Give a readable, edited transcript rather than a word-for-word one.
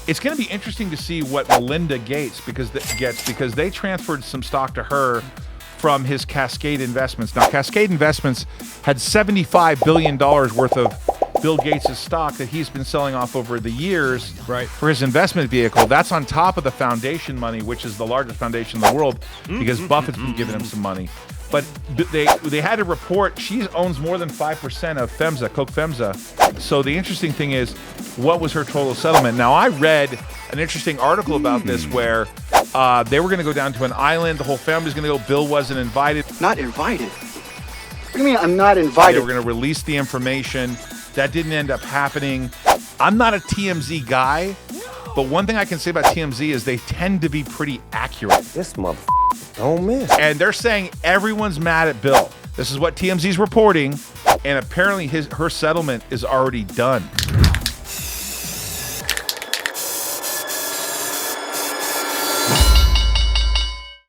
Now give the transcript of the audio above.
It's going to be interesting to see what Melinda Gates because they transferred some stock to her from his Cascade Investments. Now, Cascade Investments had $75 billion worth of Bill Gates' stock that he's been selling off over the years for his investment vehicle. That's on top of the foundation money, which is the largest foundation in the world because Buffett's been giving him some money. But they had to report she owns more than 5% of FEMSA, Coke FEMSA. So the interesting thing is, what was her total settlement? Now, I read an interesting article about this where they were going to go down to an island. The whole family's going to go. Bill wasn't invited. Not invited? What do you mean I'm not invited? They were going to release the information. That didn't end up happening. I'm not a TMZ guy, but one thing I can say about TMZ is they tend to be pretty accurate. This motherfucker don't miss. And they're saying everyone's mad at Bill. This is what TMZ's reporting, and apparently her settlement is already done.